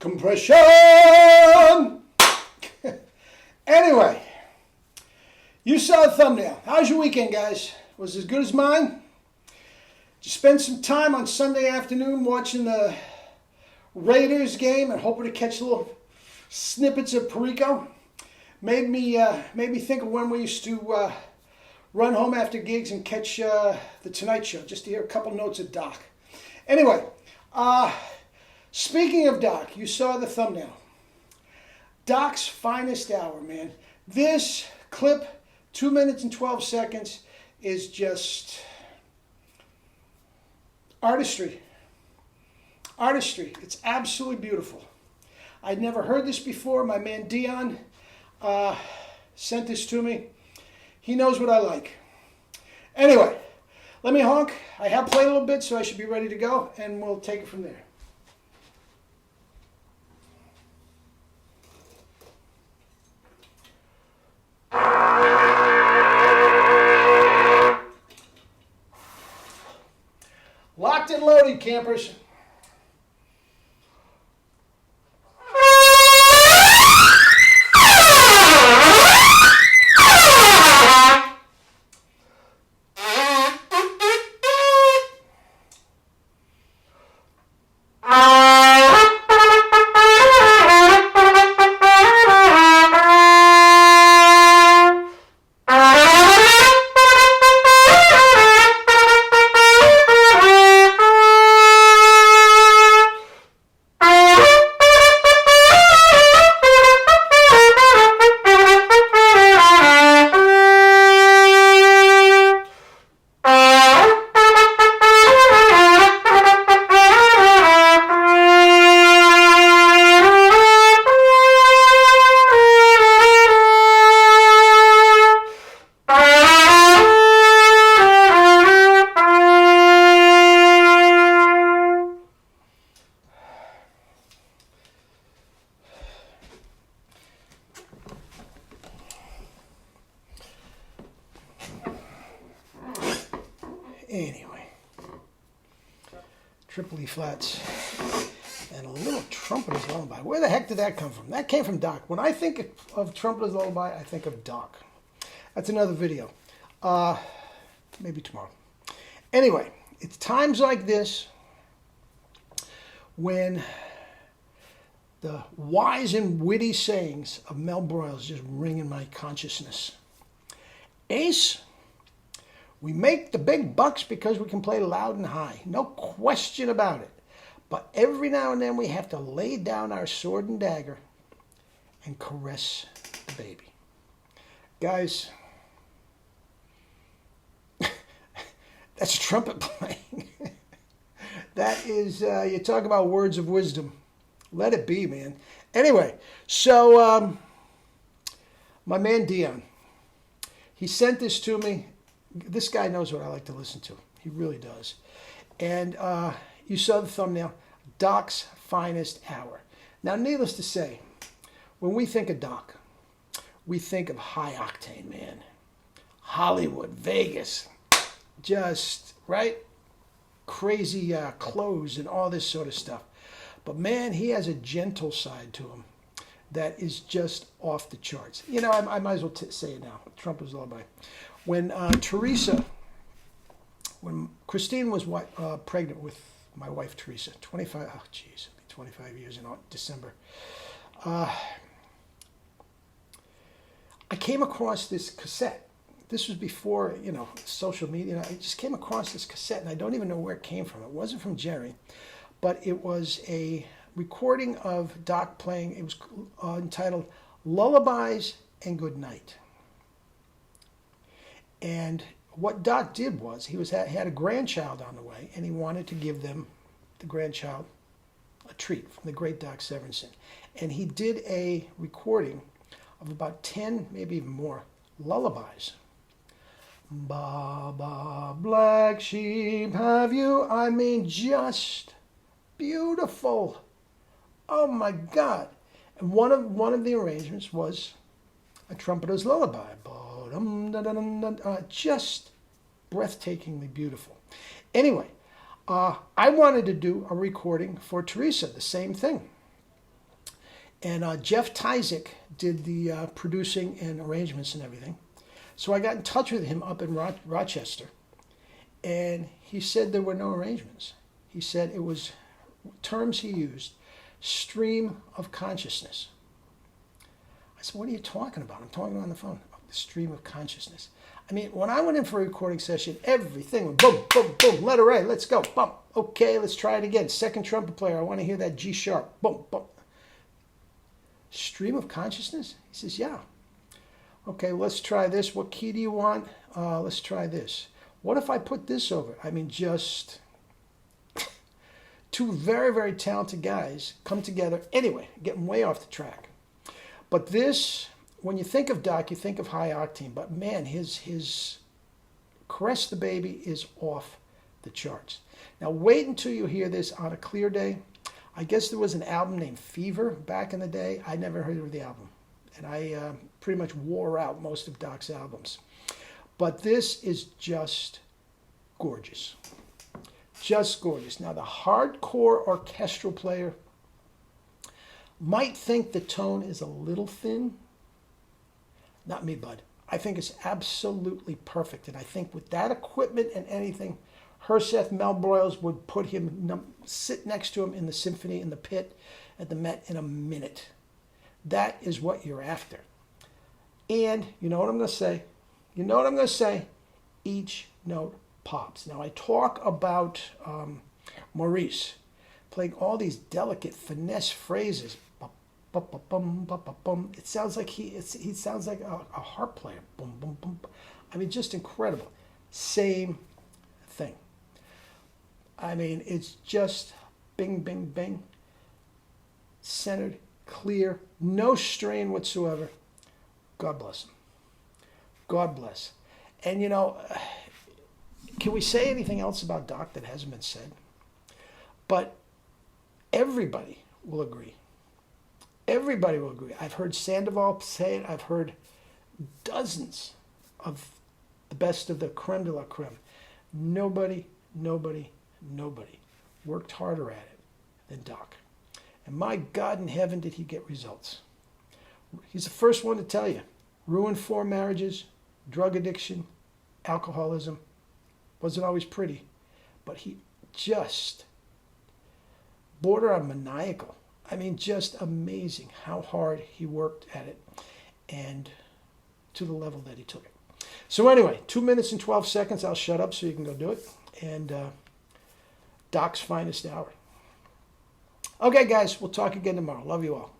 Compression! Anyway, you saw the thumbnail. How's your weekend, guys? Was it as good as mine? Did you spend some time on Sunday afternoon watching the Raiders game and hoping to catch little snippets of Perico? Made me think of when we used to run home after gigs and catch the Tonight Show, just to hear a couple notes of Doc. Anyway, speaking of Doc, you saw the thumbnail. Doc's finest hour, man. This clip, 2 minutes and 12 seconds, is just artistry. Artistry. It's absolutely beautiful. I'd never heard this before. My man Dion sent this to me. He knows what I like. Anyway, let me honk. I have played a little bit, so I should be ready to go, and we'll take it from there. Locked and loaded, campers. Anyway, triple E flats and a little Trumpeter's Lullaby. Where the heck did that come from? That came from Doc. When I think of Trumpeter's Lullaby, I think of Doc. That's another video. Maybe tomorrow. Anyway, it's times like this when the wise and witty sayings of Mel Broyles just ring in my consciousness. Ace, we make the big bucks because we can play loud and high. No question about it. But every now and then we have to lay down our sword and dagger and caress the baby. Guys, that's a trumpet playing. That is, you talk about words of wisdom. Let it be, man. Anyway, so my man Dion, he sent this to me. This guy knows what I like to listen to. He really does. And you saw the thumbnail, Doc's finest hour. Now, needless to say, when we think of Doc, we think of high octane, man. Hollywood, Vegas, just, right? Crazy clothes and all this sort of stuff. But man, he has a gentle side to him that is just off the charts. You know, I might as well say it now. Trumpeter's Lullaby. When when Christine was pregnant with my wife Teresa, 25 years in December, I came across this cassette. This was before, social media. I just came across this cassette, and I don't even know where it came from. It wasn't from Jerry, but it was a recording of Doc playing. It was entitled Lullabies and Good Night. And what Doc did was, he had a grandchild on the way, and he wanted to give the grandchild, a treat from the great Doc Severinsen. And he did a recording of about 10, maybe even more, lullabies. Baba, black sheep, have you? I mean, just beautiful. Oh my God. And one of the arrangements was a Trumpeter's Lullaby. Just breathtakingly beautiful. Anyway, I wanted to do a recording for Teresa, the same thing. And Jeff Tyzik did the producing and arrangements and everything. So I got in touch with him up in Rochester, and he said there were no arrangements. He said it was terms he used, stream of consciousness. I said, what are you talking about? I'm talking on the phone about the stream of consciousness. I mean, when I went in for a recording session, everything went boom, boom, boom, letter A, let's go, boom. Okay, let's try it again. Second trumpet player, I want to hear that G sharp, boom, boom. Stream of consciousness? He says, yeah. Okay, let's try this. What key do you want? Let's try this. What if I put this over? I mean, just two very, very talented guys come together. Anyway, getting way off the track. But this, when you think of Doc, you think of High Octane. But man, his Caress the Baby is off the charts. Now wait until you hear this on a clear day. I guess there was an album named Fever back in the day. I never heard of the album. And I pretty much wore out most of Doc's albums. But this is just gorgeous. Just gorgeous. Now the hardcore orchestral player might think the tone is a little thin. Not me, bud. I think it's absolutely perfect. And I think with that equipment and anything, Herseth Mel Broyles would put him, sit next to him in the symphony, in the pit, at the Met in a minute. That is what you're after. And you know what I'm going to say? You know what I'm going to say? Each note pops. Now I talk about Maurice playing all these delicate finesse phrases. It sounds like he sounds like a harp player. Boom, boom, boom. I mean, just incredible. Same thing. I mean, it's just bing, bing, bing. Centered, clear, no strain whatsoever. God bless him. God bless. And you know, can we say anything else about Doc that hasn't been said? But everybody will agree. Everybody will agree. I've heard Sandoval say it. I've heard dozens of the best of the creme de la creme. Nobody worked harder at it than Doc. And my God in heaven, did he get results. He's the first one to tell you. Ruined 4 marriages, drug addiction, alcoholism. Wasn't always pretty. But he just border on maniacal. I mean, just amazing how hard he worked at it and to the level that he took it. So anyway, 2 minutes and 12 seconds. I'll shut up so you can go do it. And Doc's finest hour. Okay, guys, we'll talk again tomorrow. Love you all.